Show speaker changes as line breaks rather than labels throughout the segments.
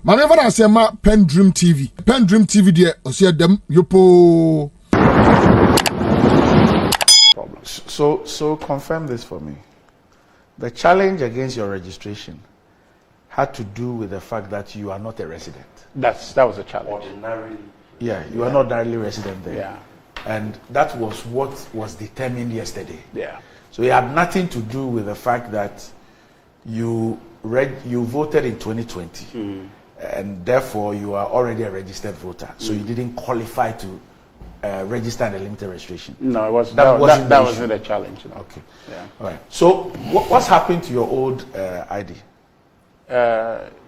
Manever I say ma PENDREAM TV. PENDREAM TV there, I see them yopo.
So confirm this for me. The challenge against your registration had to do with the fact that you are not a resident.
That was a challenge.
Ordinarily. Yeah, you are not ordinarily resident there.
Yeah.
And that was what was determined yesterday.
Yeah.
So it had nothing to do with the fact that you voted in 2020, and therefore you are already a registered voter. So you didn't qualify to register in the limited registration.
No, it was that wasn't a challenge. No.
Okay.
Yeah.
All right. So what's happened to your old ID?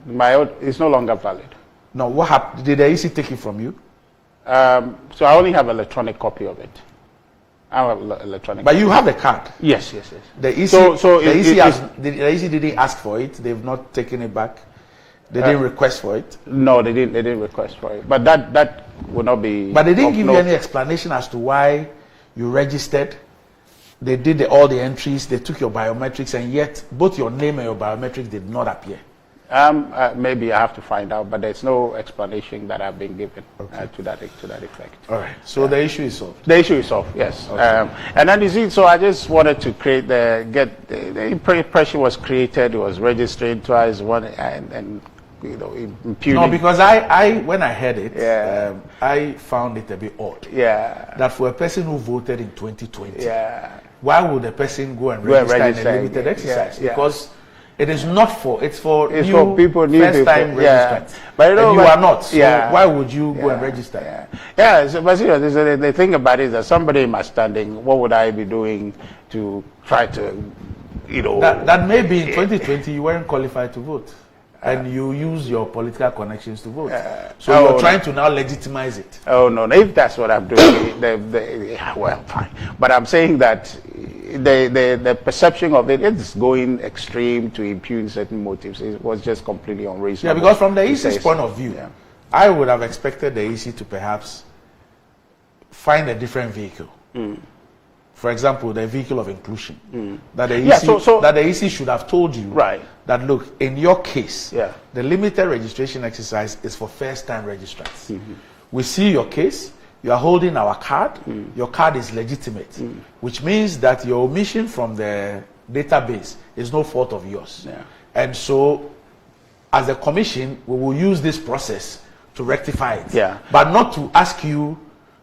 My old is no longer valid.
No, what happened? Did the EC take it from you?
So I only have an electronic copy of it. I have an electronic.
But you have a card.
Yes.
The EC, the EC didn't ask for it. They've not taken it back. They didn't request for it.
No, they didn't request for it. But that would not be.
But they didn't give you any explanation as to why you registered. They did all the entries. They took your biometrics, and yet both your name and your biometrics did not appear.
Maybe I have to find out, but there's no explanation that I've been given to that effect.
All right. So the issue is solved.
The issue is solved. Yes. Okay. And then you see, so I just wanted to create the impression was created. It was registered twice, one and imputed.
No, because I when I heard it, I found it a bit odd.
Yeah.
That for a person who voted in 2020, why would a person go and register in a limited exercise? Because it is not for, it's for
people,
first time registrants.
But
you are not. So why would you go and register?
So, but the thing about it is that somebody in my standing, what would I be doing to try to,
That maybe in 2020 you weren't qualified to vote. And you use your political connections to vote. So you're trying to now legitimize it.
Oh, no. If that's what I'm doing, well, fine. But I'm saying that the perception of it is going extreme to impugn certain motives. It was just completely unreasonable.
Yeah, because from the EC's point of view, I would have expected the EC to perhaps find a different vehicle. For example, the vehicle of inclusion. That the EC should have told you that, look, in your case, the limited registration exercise is for first-time registrants. We see your case. You are holding our card. Your card is legitimate, which means that your omission from the database is no fault of yours. And so, as a commission, we will use this process to rectify it, but not to ask you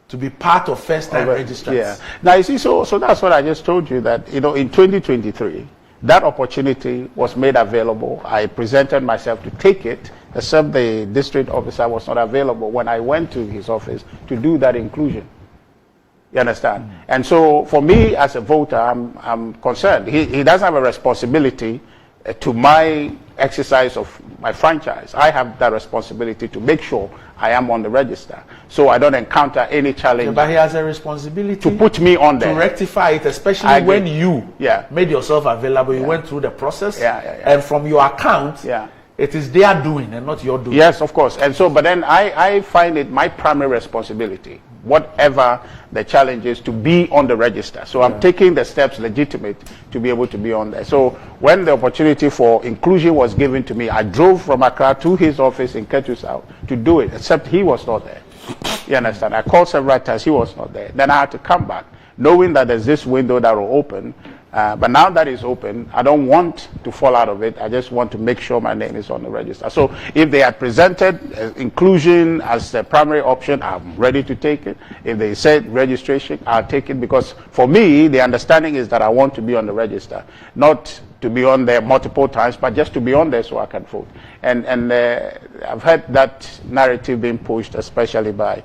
to be part of first-time registrants.
Now, you see, so that's what I just told you, that, in 2023, that opportunity was made available. I presented myself to take it, except the district officer was not available when I went to his office to do that inclusion. You understand? And so, for me as a voter, I'm concerned. He doesn't have a responsibility to my exercise of my franchise. I have that responsibility to make sure I am on the register, so I don't encounter any challenge.
But he has a responsibility
to put me on there,
to rectify it, especially when you made yourself available. You went through the process, and from your account, it is their doing and not your doing.
Yes, of course. And so, but then I find it my primary responsibility, whatever the challenge is, to be on the register. So I'm taking the steps legitimate to be able to be on there. So when the opportunity for inclusion was given to me, I drove from Accra to his office in Ketu South to do it, except he was not there. You understand? I called several times, he was not there. Then I had to come back, knowing that there's this window that will open. But now that it's open, I don't want to fall out of it. I just want to make sure my name is on the register. So if they had presented inclusion as the primary option, I'm ready to take it. If they said registration, I'll take it, because for me, the understanding is that I want to be on the register, not to be on there multiple times, but just to be on there so I can vote. And I've heard that narrative being pushed, especially by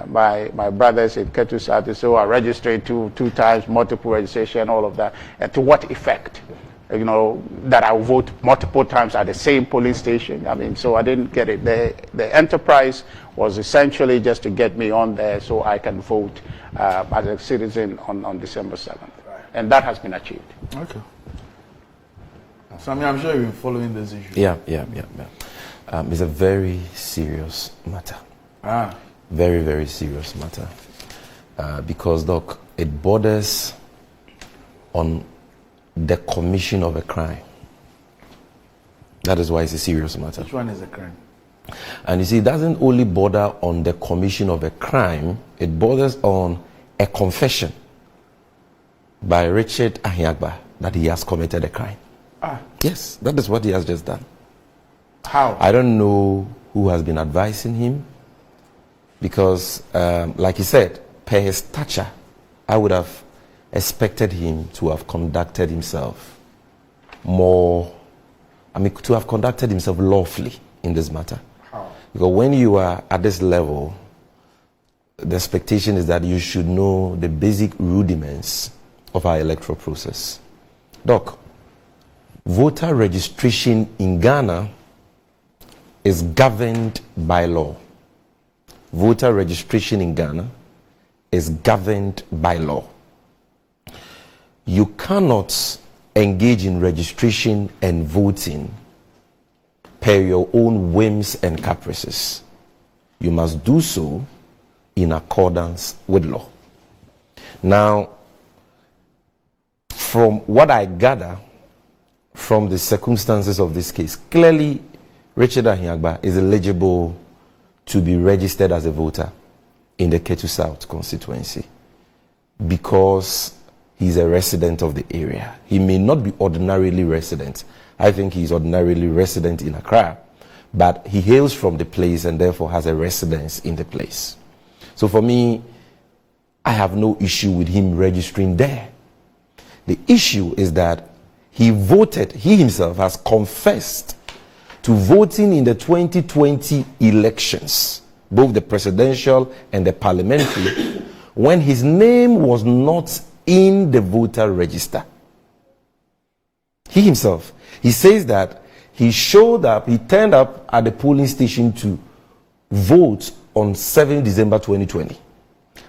my brothers in Ketu South, so I registered two times, multiple registration, all of that. And to what effect? That I vote multiple times at the same polling station. I mean, so I didn't get it. The enterprise was essentially just to get me on there so I can vote as a citizen on December 7th. And that has been achieved.
Okay. Sammy, I'm sure you've been following this issue.
Yeah. It's a very serious matter. Very, very serious matter. Because, look, it borders on the commission of a crime. That is why it's a serious matter.
Which one is a crime?
And you see, it doesn't only border on the commission of a crime, it borders on a confession by Richard Ahiagbah that he has committed a crime. Yes, that is what he has just done.
How?
I don't know who has been advising him, because, like he said, per his stature, I would have expected him to have conducted himself to have conducted himself lawfully in this matter.
How?
Because when you are at this level, the expectation is that you should know the basic rudiments of our electoral process. Doc, voter registration in Ghana is governed by law. Voter registration in Ghana is governed by law. You cannot engage in registration and voting per your own whims and caprices. You must do so in accordance with law. Now, from what I gather from the circumstances of this case, clearly Richard Ahiagbah is eligible to be registered as a voter in the Ketu South constituency because he's a resident of the area. He may not be ordinarily resident. I think he's ordinarily resident in Accra, but he hails from the place and therefore has a residence in the place. So for me, I have no issue with him registering there. The issue is that he himself has confessed to voting in the 2020 elections, both the presidential and the parliamentary, when his name was not in the voter register. He himself, he says that he turned up at the polling station to vote on 7 December 2020.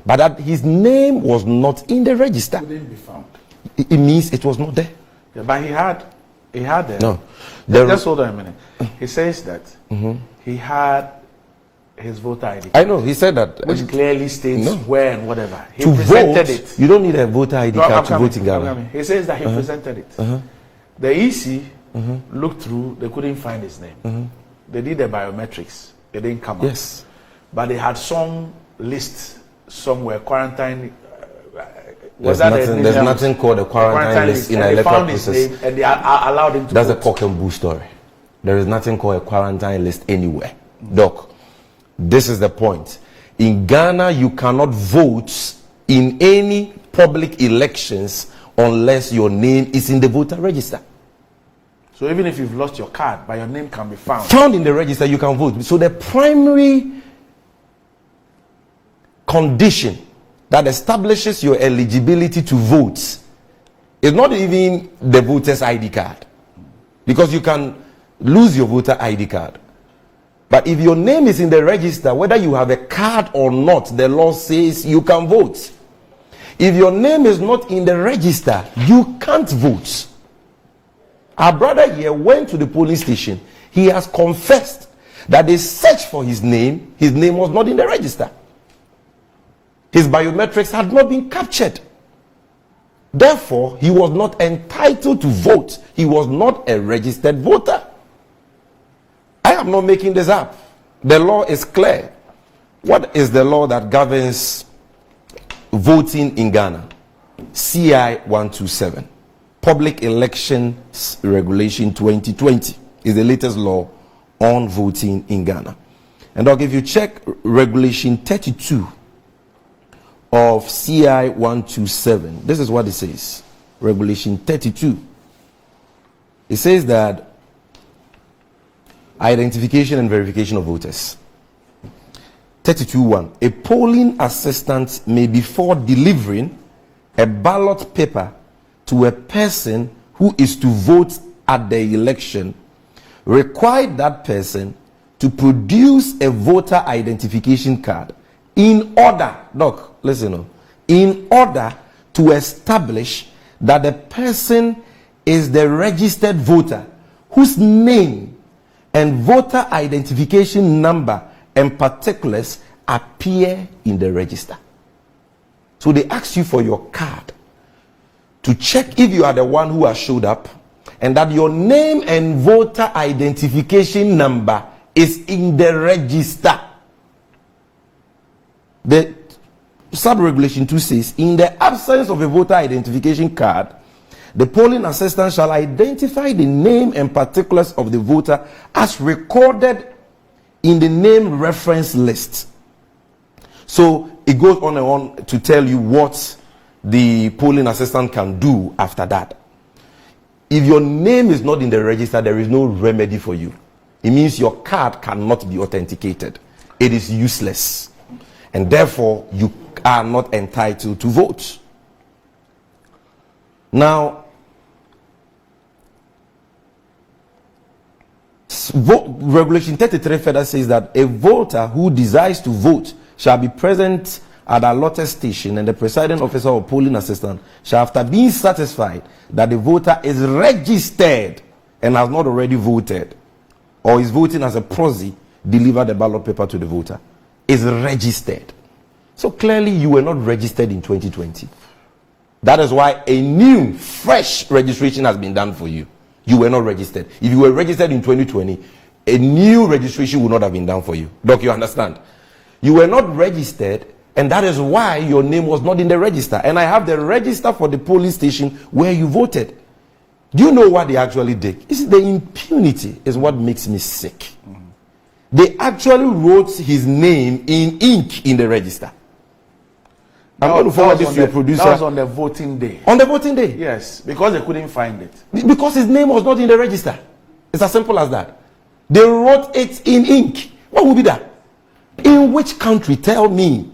But that his name was not in the register.
Couldn't be found.
It means it was not there.
Yeah, but he had
No.
Just hold on a minute. He says that he had his voter ID.
I know, he said that.
Which clearly states where and whatever. He
to
presented
vote,
it.
you don't need a voter ID card to vote in Ghana.
He says that he presented it. The EC looked through, they couldn't find his name. They did the biometrics. It didn't come up.
Yes.
But they had some list somewhere, quarantine.
There's nothing called a quarantine list in an electoral process.
And they allowed him to
That's
vote.
a cock and bull story. There is nothing called a quarantine list anywhere. Doc, this is the point. In Ghana, you cannot vote in any public elections unless your name is in the voter register.
So even if you've lost your card, but your name can be found.
Found in the register, you can vote. So the primary condition that establishes your eligibility to vote is not even the voter's ID card. Because you can lose your voter ID card. But if your name is in the register, whether you have a card or not, the law says you can vote. If your name is not in the register, you can't vote. Our brother here went to the polling station. He has confessed that they searched for his name. His name was not in the register. His biometrics had not been captured. Therefore, he was not entitled to vote. He was not a registered voter. I am not making this up. The law is clear. What is the law that governs voting in Ghana? CI 127. Public Elections Regulation 2020 is the latest law on voting in Ghana. And if you check Regulation 32 of CI 127, this is what it says. Regulation 32. It says that identification and verification of voters. 32.1. A polling assistant may, before delivering a ballot paper to a person who is to vote at the election, require that person to produce a voter identification card in order, in order to establish that the person is the registered voter whose name and voter identification number and particulars appear in the register. So they ask you for your card to check if you are the one who has showed up and that your name and voter identification number is in the register. The sub-regulation 2 says, in the absence of a voter identification card, the polling assistant shall identify the name and particulars of the voter as recorded in the name reference list. So it goes on and on to tell you what the polling assistant can do after that. If your name is not in the register, there is no remedy for you. It means your card cannot be authenticated. It is useless. And therefore, you are not entitled to vote. Now, Regulation 33 further says that a voter who desires to vote shall be present at the allotted station, and the presiding officer or polling assistant shall, after being satisfied that the voter is registered and has not already voted or is voting as a proxy, deliver the ballot paper to the voter. Is registered. So clearly you were not registered in 2020. That is why a new, fresh registration has been done for you. You were not registered. If you were registered in 2020, a new registration would not have been done for you. Doc, you understand? You were not registered, and that is why your name was not in the register. And I have the register for the polling station where you voted. Do you know what they actually did? It's the impunity is what makes me sick. They actually wrote his name in ink in the register. I'm going to forward this to your producer.
That was on the voting day.
On the voting day?
Yes, because they couldn't find it.
Because his name was not in the register. It's as simple as that. They wrote it in ink. What would be that? In which country? Tell me.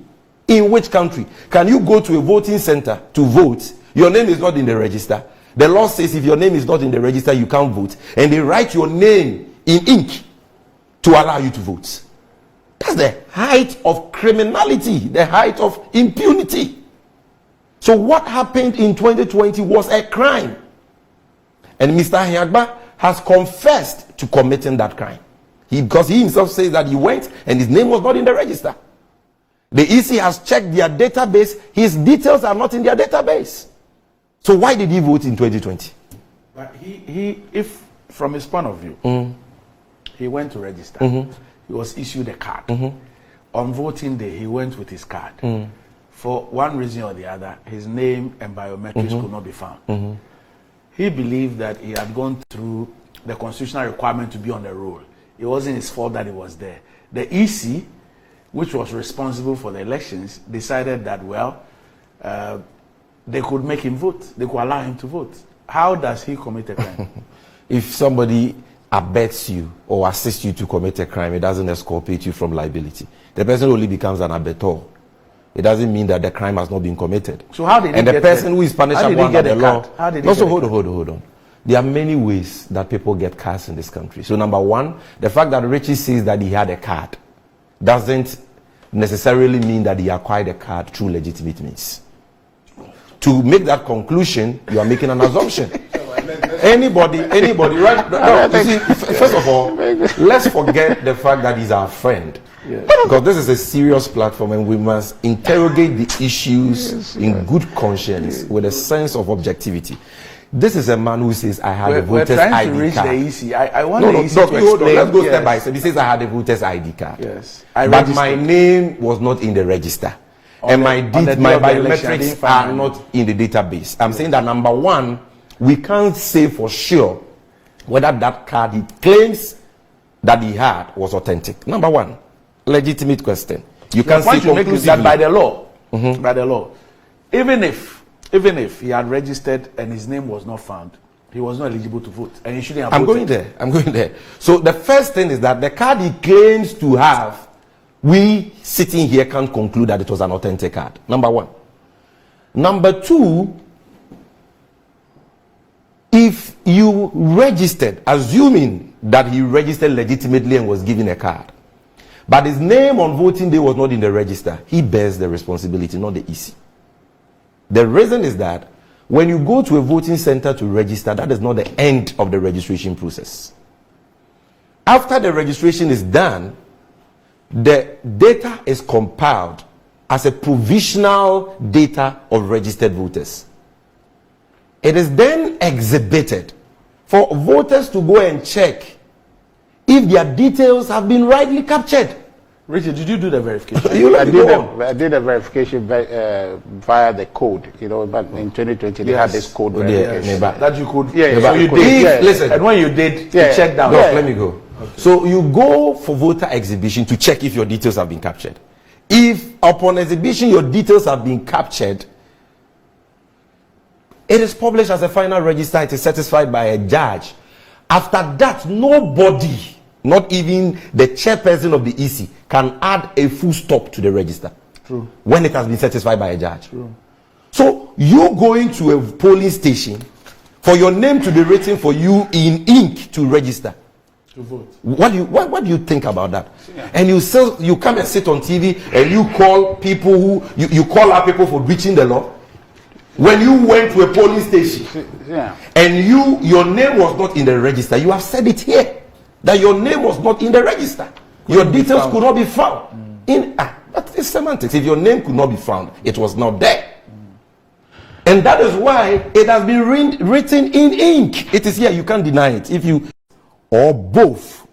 In which country can you go to a voting center to vote? Your name is not in the register. The law says if your name is not in the register, you can't vote. And they write your name in ink to allow you to vote. That's the height of criminality, the height of impunity. So what happened in 2020 was a crime. And Mr. Ahiagbah has confessed to committing that crime. Because he himself says that he went and his name was not in the register. The EC has checked their database. His details are not in their database. So why did he vote in 2020?
But if from his point of view, he went to register. He was issued a card. On voting day, he went with his card. For one reason or the other, his name and biometrics could not be found. He believed that he had gone through the constitutional requirement to be on the roll. It wasn't his fault that he was there. The EC, which was responsible for the elections, decided that, well, they could make him vote. They could allow him to vote. How does he commit a crime?
If somebody abets you or assists you to commit a crime, it doesn't exculpate you from liability. The person only becomes an abettor. It doesn't mean that the crime has not been committed.
So how did he
and the person who is punished under the law?
How did he
also, hold on. There are many ways that people get cards in this country. So number one, the fact that Richie says that he had a card doesn't necessarily mean that he acquired a card through legitimate means. To make that conclusion, you are making an assumption. Anybody, right? No, you see, first of all, let's forget the fact that he's our friend. Yes. Because this is a serious platform and we must interrogate the issues in good conscience with a sense of objectivity. This is a man who says, I had a voter's ID card.
We're trying to reach the EC. I want the EC to explain.
Let's go step by step. He says, I had a voter's ID card.
Yes.
But my name was not in the register. And my biometrics are not in the database. I'm saying that number one, we can't say for sure whether that card he claims that he had was authentic. Number one, legitimate question. You can't say conclusively
that by the law. By the law. Even if he had registered and his name was not found, he was not eligible to vote. And he shouldn't have voted.
I'm going there. So the first thing is that the card he claims to have, we sitting here can't conclude that it was an authentic card. Number one. Number two, if you registered, assuming that he registered legitimately and was given a card, but his name on voting day was not in the register, he bears the responsibility, not the EC. The reason is that when you go to a voting center to register, that is not the end of the registration process. After the registration is done, the data is compiled as a provisional data of registered voters. It is then exhibited for voters to go and check if their details have been rightly captured.
Richard, did you do the verification?
I did a verification via the code, but in 2020 they had this code verification.
That you could.
So
you did.
Listen.
And when you did, you checked down.
Let me go. Okay. So you go for voter exhibition to check if your details have been captured. If upon exhibition your details have been captured, it is published as a final register. It is certified by a judge. After that, nobody, not even the chairperson of the EC, can add a full stop to the register.
True.
When it has been certified by a judge.
True.
So you going to a polling station for your name to be written for you in ink to register.
To vote.
What do you think about that? Yeah. And you come and sit on TV and you call people you call out people for breaching the law. When you went to a polling station and your name was not in the register, you have said it here that your name was not in the register. Your details could not be found. But it's semantics. If your name could not be found, it was not there. And that is why it has been written in ink. It is here. You can't deny it. If you or both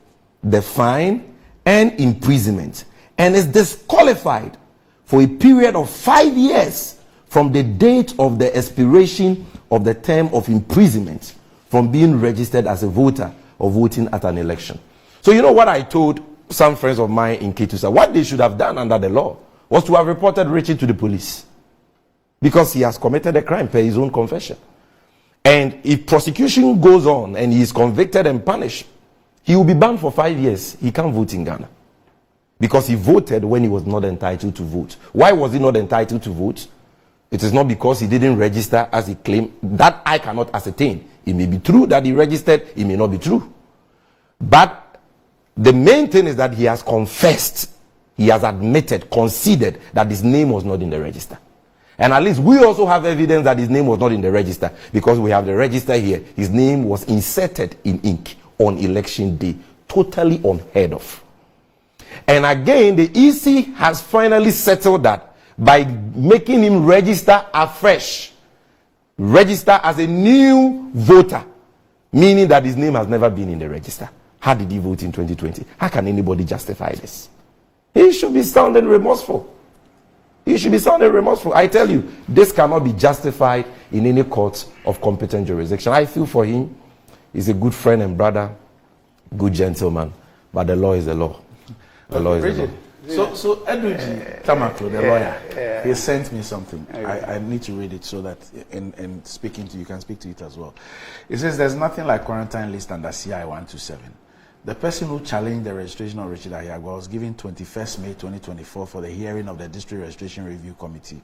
the fine and imprisonment, and is disqualified for a period of 5 years from the date of the expiration of the term of imprisonment from being registered as a voter or voting at an election. So you know what I told some friends of mine in Ketusa? What they should have done under the law was to have reported Richard to the police, because he has committed a crime per his own confession. And if prosecution goes on and he is convicted and punished, he will be banned for 5 years. He can't vote in Ghana because he voted when he was not entitled to vote. Why was he not entitled to vote? It is not because he didn't register as he claimed. That I cannot ascertain. It may be true that he registered, it may not be true. But the main thing is that he has confessed, he has admitted, conceded that his name was not in the register. And at least we also have evidence that his name was not in the register, because we have the register here. His name was inserted in ink on election day, totally unheard of. And again, the EC has finally settled that by making him register afresh, register as a new voter, meaning that his name has never been in the register. How did he vote in 2020? How can anybody justify this? He should be sounding remorseful. He should be sounding remorseful. I tell you, this cannot be justified in any court of competent jurisdiction. I feel for him. He's a good friend and brother, good gentleman, but the law is the law. The law is the law.
So H0T Tamaklo, the lawyer, he sent me something. I need to read it so that in speaking to you can speak to it as well. It says there's nothing like quarantine list under CI 127. The person who challenged the registration of Richard Ahiagbah was given 21st May 2024 for the hearing of the District Registration Review Committee.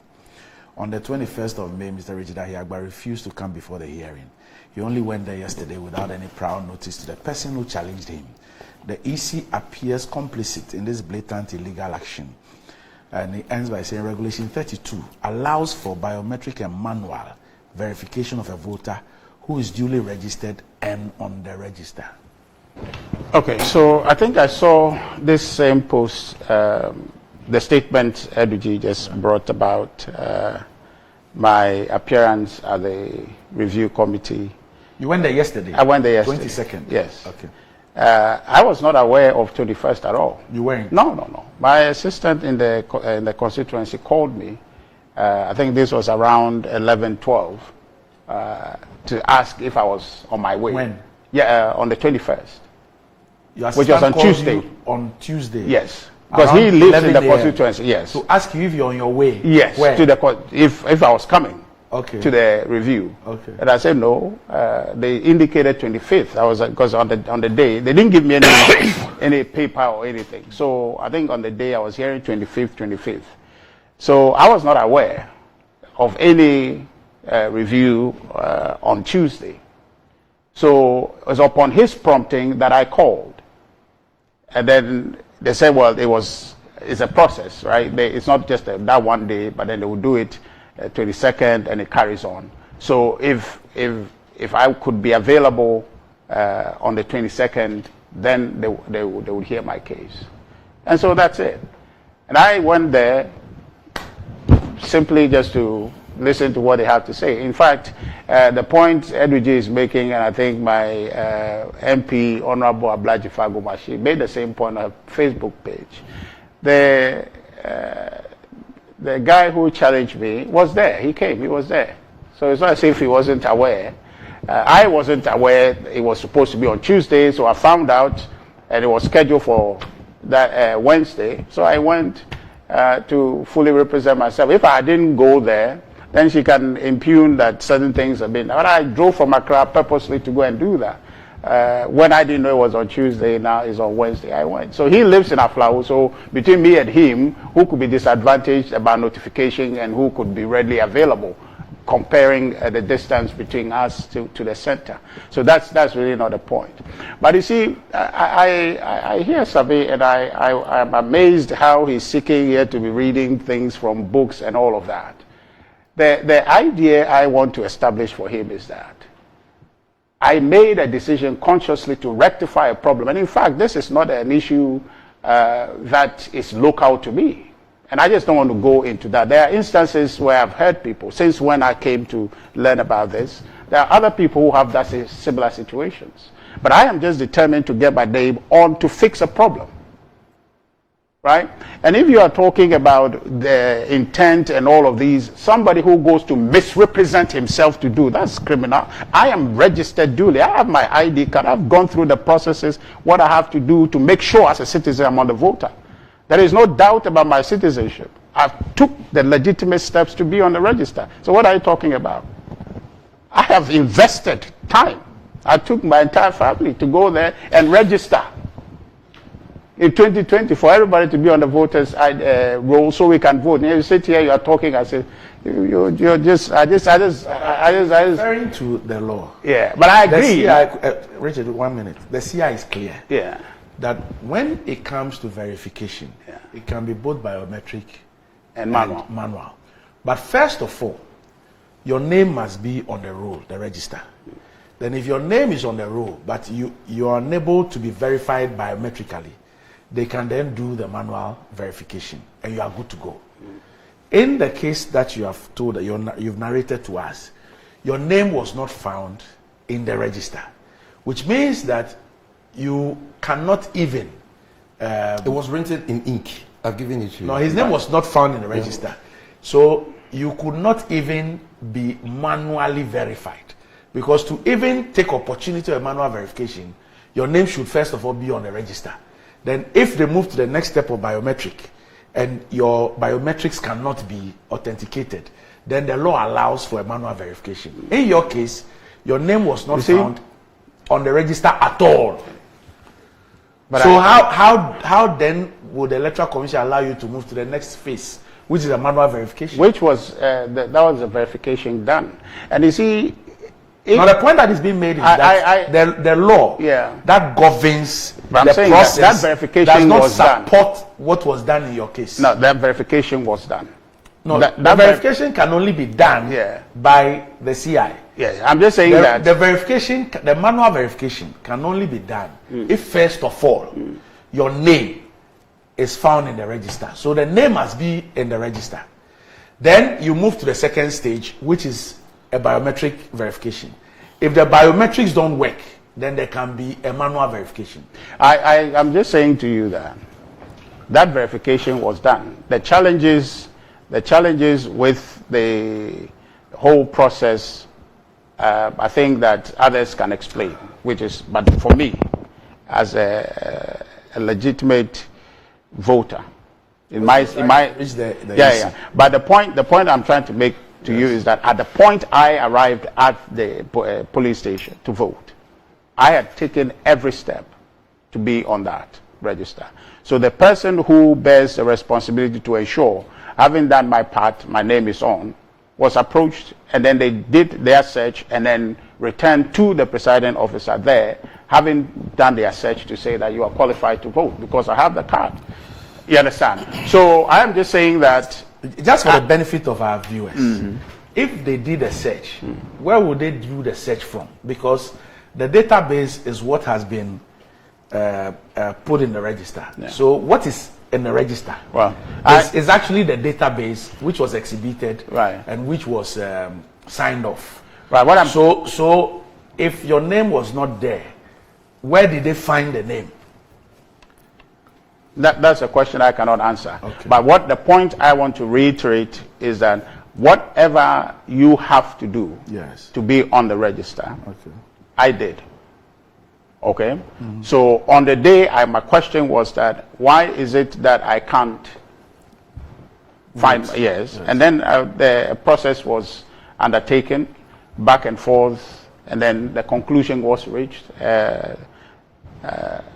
On the 21st of May, Mr. Richard Ahiagbah refused to come before the hearing. He only went there yesterday without any prior notice to the person who challenged him. The EC appears complicit in this blatant illegal action. And he ends by saying Regulation 32 allows for biometric and manual verification of a voter who is duly registered and on the register.
Okay, so I think I saw this same post, the statement H0T just brought about my appearance at the review committee.
You went there yesterday?
I went there yesterday.
22nd?
Yes.
Okay.
I was not aware of 21st at all.
You weren't?
No. My assistant in the constituency called me. I think this was around 11:12 to ask if I was on my way.
When?
Yeah, on the 21st.
Which was on Tuesday. On Tuesday.
Yes, because he lives in the constituency. Yes.
To ask you if you're on your way.
Yes.
Where?
To the if I was coming.
Okay.
To the review.
Okay.
And I said no. They indicated 25th. I was because on the day they didn't give me any paper or anything. So I think on the day I was hearing 25th. So I was not aware of any review on Tuesday. So it was upon his prompting that I called. And then they said, well, it's a process, right? It's not just that one day, but then they will do it 22nd and it carries on. So if I could be available on the 22nd, then they would hear my case. And so that's it. And I went there simply just to listen to what they have to say. In fact, the point Edwige is making, and I think my MP, Honorable Ablaji Fagomashi, made the same point on her Facebook page. The guy who challenged me was there. He came. He was there. So it's not as if he wasn't aware. I wasn't aware it was supposed to be on Tuesday, so I found out, and it was scheduled for that Wednesday. So I went to fully represent myself. If I didn't go there, then she can impugn that certain things have been. But I drove from Accra purposely to go and do that. When I didn't know it was on Tuesday, now it's on Wednesday, I went. So he lives in Aflawo, so between me and him, who could be disadvantaged about notification and who could be readily available, comparing the distance between us to the center. So that's really not the point. But you see, I hear Sammy, and I'm amazed how he's seeking here to be reading things from books and all of that. The idea I want to establish for him is that I made a decision consciously to rectify a problem. And in fact, this is not an issue that is local to me. And I just don't want to go into that. There are instances where I've heard people, since when I came to learn about this, there are other people who have that similar situations. But I am just determined to get my name on to fix a problem. Right? And if you are talking about the intent and all of these, somebody who goes to misrepresent himself to do, that's criminal. I am registered duly. I have my ID card. I've gone through the processes, what I have to do to make sure as a citizen I'm on the voter. There is no doubt about my citizenship. I took the legitimate steps to be on the register. So what are you talking about? I have invested time. I took my entire family to go there and register in 2020 for everybody to be on the voters roll so we can vote. And you sit here, you are talking, I say, you're just
referring to the law.
Yeah, but I agree.
Richard, 1 minute. The CI is clear.
Yeah.
That when it comes to verification, it can be both biometric
and manual.
But first of all, your name must be on the roll, the register. Then if your name is on the roll, but you are unable to be verified biometrically, they can then do the manual verification and you are good to go. In the case that you have told, that you've narrated to us, your name was not found in the register, which means that you cannot even...
it was printed in ink. I've given it to you.
No, his name was not found in the register. So you could not even be manually verified. Because to even take opportunity of manual verification, your name should first of all be on the register. Then if they move to the next step of biometric, and your biometrics cannot be authenticated, then the law allows for a manual verification. In your case, your name was not found on the register at all. But so how then would the Electoral Commission allow you to move to the next phase, which is a manual verification?
Which was, that was a verification done. And you see...
Now the point that is being made is that the law that governs the process
that verification
does not
was
support
done.
What was done in your case.
No, that verification was done.
No, that verification can only be done by the CI.
Yeah, I'm just saying that
the verification, the manual verification, can only be done if first of all your name is found in the register. So the name must be in the register. Then you move to the second stage, which is a biometric verification. If the biometrics don't work, then there can be a manual verification.
I'm just saying to you that that verification was done. The challenges with the whole process, I think that others can explain, but for me, as a legitimate voter, But the point I'm trying to make to you is that at the point I arrived at the police station to vote, I had taken every step to be on that register. So the person who bears the responsibility to ensure, having done my part, my name is on, was approached, and then they did their search and then returned to the presiding officer there, having done their search to say that you are qualified to vote because I have the card. You understand? So I am just saying that,
just for the benefit of our viewers, if they did a search, where would they do the search from? Because the database is what has been put in the register. So what is in the register.
Well,
it's actually the database which was exhibited,
right,
and which was signed off.
Right. What I'm
so if your name was not there, where did they find the name?
That's a question I cannot answer.
Okay.
But the point I want to reiterate is that whatever you have to do to be on the register, I did. Okay? So on the day, my question was that, why is it that I can't find, yes. And then the process was undertaken, back and forth, and then the conclusion was reached.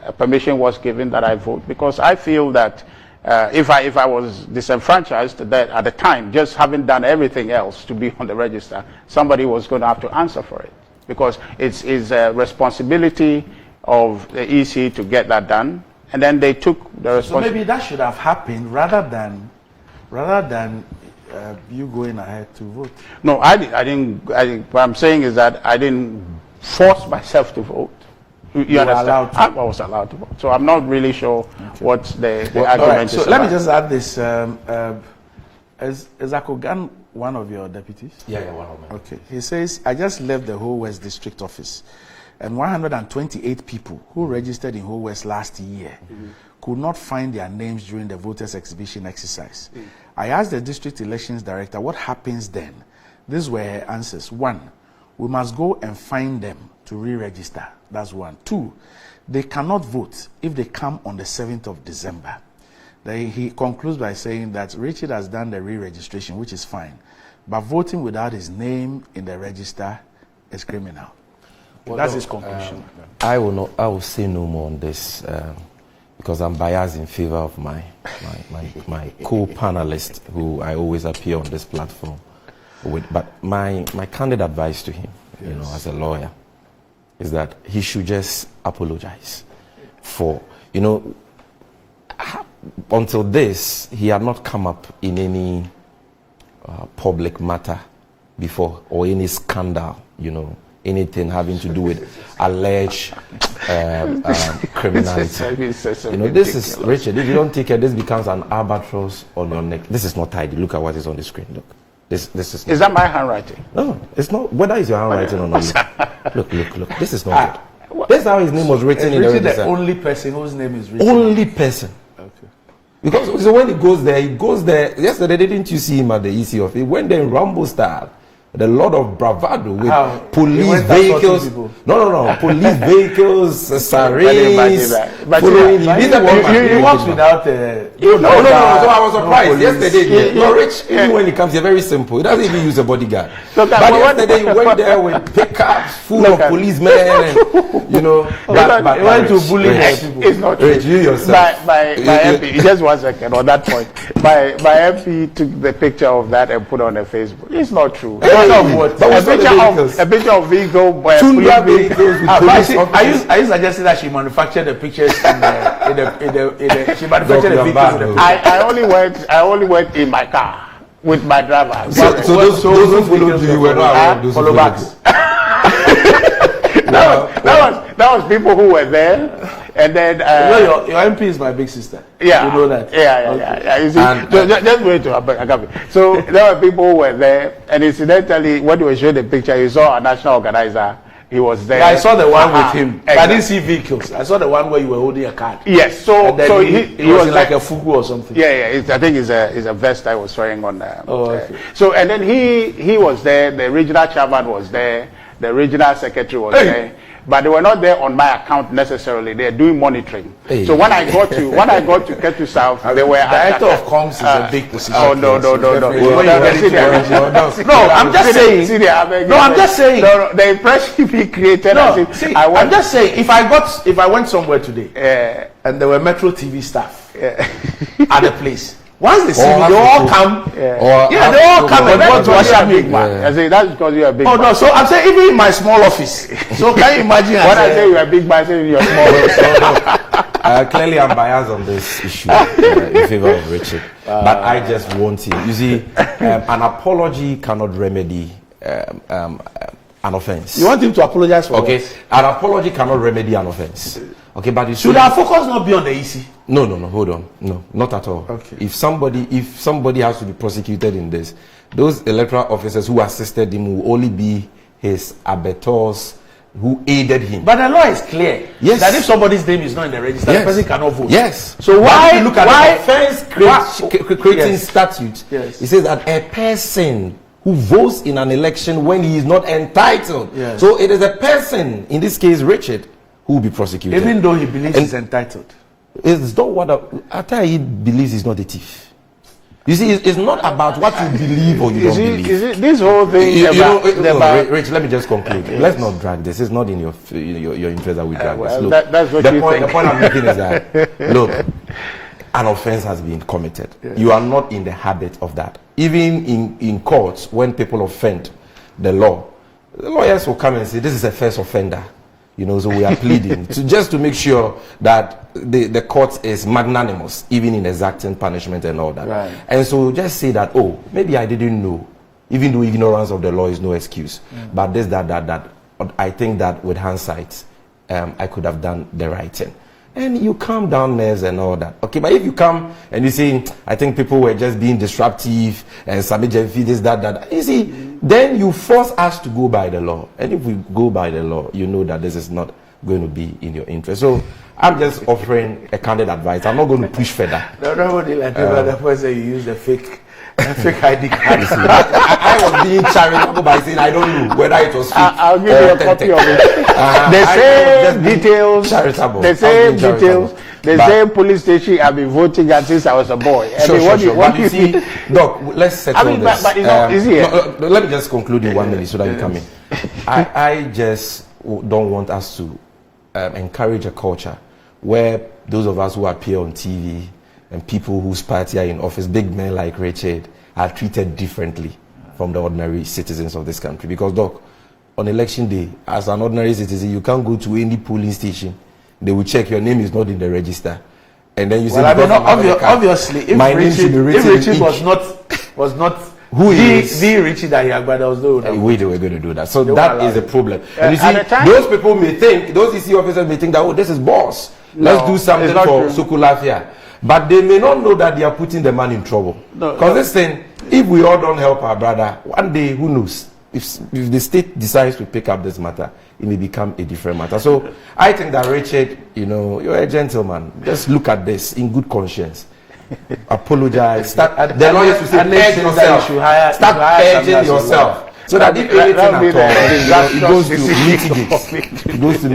A permission was given that I vote, because I feel that if I was disenfranchised that at the time, just having done everything else to be on the register, somebody was going to have to answer for it, because it's a responsibility of the EC to get that done, and then they took the responsibility.
So maybe that should have happened rather than you going ahead to vote.
No, I didn't. What I'm saying is that I didn't force myself to vote. You understand? I was allowed to vote. So I'm not really sure what the argument is.
So let me just add this. Is Akogan one of your deputies?
Yeah, one of them.
Okay. He says, I just left the Whole West District Office, and 128 people who registered in Whole West last year could not find their names during the voters exhibition exercise. I asked the district elections director, what happens then? These were her answers. 1, we must go and find them to re-register. That's 1. 2, they cannot vote if they come on the 7th of December. Then he concludes by saying that Richard has done the re-registration, which is fine, but voting without his name in the register is criminal. Well, that's his conclusion.
I will say no more on this because I'm biased in favor of my co-panelist, who I always appear on this platform with. But my candid advice to him, you know, as a lawyer, is that he should just apologize for, you know, until this, he had not come up in any public matter before, or any scandal, you know, anything having to do with alleged criminality. You know, this is, Richard, if you don't take it, this becomes an albatross on your neck. This is not tidy. Look at what is on the screen. Look. This is
that my handwriting?
No, it's not. Whether it's your handwriting or not. Look. This is not good. This is how his name was written in the register.
The only person whose name is written.
Only person. Okay. Because so when he goes there, yesterday, didn't you see him at the EC office? He went there in Rambo style. The lot of bravado with police vehicles. No. Police vehicles, sirens. Following him.
He walks without.
No. So I was surprised yesterday. Rich, even when he comes, he's very simple. He doesn't even use a bodyguard. But yesterday he went there with pickups full of policemen, and you know.
He went to bully people.
It's not true.
You yourself.
My MP, just 1 second on that point. My MP took the picture of that and put on her Facebook. It's not true.
Of what?
A picture of vehicle by
vehicles.
Are you suggesting that she manufactured the pictures she manufactured the vehicles?
I only went in my car with my driver.
So those who followed you were not those
follow backs.
That was people who were there, and then
your MP is my big sister.
Yeah,
you know that.
Yeah. You see, just wait to Ahiagbah. So there were people who were there, and incidentally, when they were showing the picture, you saw a national organizer. He was there.
Yeah, I saw the one with him. Exactly. I didn't see vehicles. I saw the one where you were holding a card.
Yes. So
he was like a fugu or something.
Yeah. I think it's a vest I was wearing on.
Okay.
So and then he was there. The regional chairman was there. The regional secretary was there. But they were not there on my account necessarily. They are doing monitoring. Hey. So when I got to Ketu South, they were
director of comms is a big position.
Oh no. No,
I'm just saying. I'm just saying.
No, the impression he created.
I'm just saying. If I went somewhere today, and there were Metro TV staff at the place. Once they see me, they all come. They all come and want to usher me.
I say that's because you are a big man.
No. So I'm saying even in my small office. So can you imagine?
When I say you are a big man, I say you are small.
Clearly, I'm biased on this issue in favor of Richard. But I just want him. You see, an apology cannot remedy an offense.
You want him to apologize for?
Okay, an apology cannot remedy an offense. Okay, but you
should our focus not be on the EC?
No, hold on. No, not at all.
Okay.
If somebody has to be prosecuted in this, those electoral officers who assisted him will only be his abettors who aided him.
But the law is clear.
Yes.
That if somebody's name is not in the register, the person cannot vote.
Yes.
So why
look at the offense creating statute?
Yes.
It says that a person who votes in an election when he is not entitled.
Yes.
So it is a person, in this case Richard, who will be prosecuted.
Even though he believes he's entitled.
It's not what after he believes he's not a thief. You see, it's not about what you believe or you don't believe.
This whole thing about
Rich, let me just conclude. Yes. Let's not drag this. It's not in your interest that we drag this. Look,
that's what
the point I'm making is that, look, an offense has been committed. Yes. You are not in the habit of that. Even in courts, when people offend the law, the lawyers will come and say, this is a first offender. So we are pleading just to make sure that the court is magnanimous, even in exacting punishment and all that.
Right.
And so just say that, oh, maybe I didn't know, even though ignorance of the law is no excuse. But this, that. I think that with hindsight, I could have done the right thing. And you calm down nerves and all that. Okay, but if you come and you say, I think people were just being disruptive and Sammy Gyamfi, this, that. You see, then you force us to go by the law. And if we go by the law, you know that this is not going to be in your interest. So I'm just offering a candid advice. I'm not going to push further.
Nobody like the person you use the fake ID card.
I was being charitable by saying I don't know whether it was fake.
I'll give you a copy of it. The same details. The same details. The same police station I've been voting at since I was a boy.
Sure. What you see, Doc, let's settle this.
But it's not easy.
No, let me just conclude in 1 minute so that you come in. I just don't want us to encourage a culture where those of us who appear on TV and people whose party are in office, big men like Richard, are treated differently from the ordinary citizens of this country. Because, Doc, on election day, as an ordinary citizen, you can't go to any polling station. They will check your name is not in the register. And then you say,
obviously, if Richard was not
who is
the Richard Ahiagbah, there was no
way they were going to do that. So that is a problem. And you see, those people may think, those EC officers may think that, oh, this is boss. Let's do something for Sukulafia. But they may not know that they are putting the man in trouble. Because this thing, if we all don't help our brother, one day, who knows? If the state decides to pick up this matter, it may become a different matter. So I think that Richard, you're a gentleman. Just look at this in good conscience. Apologize. The lawyers to say, urge yourself. Start urging yourself. So that if anything at all, it goes to mitigate. It goes to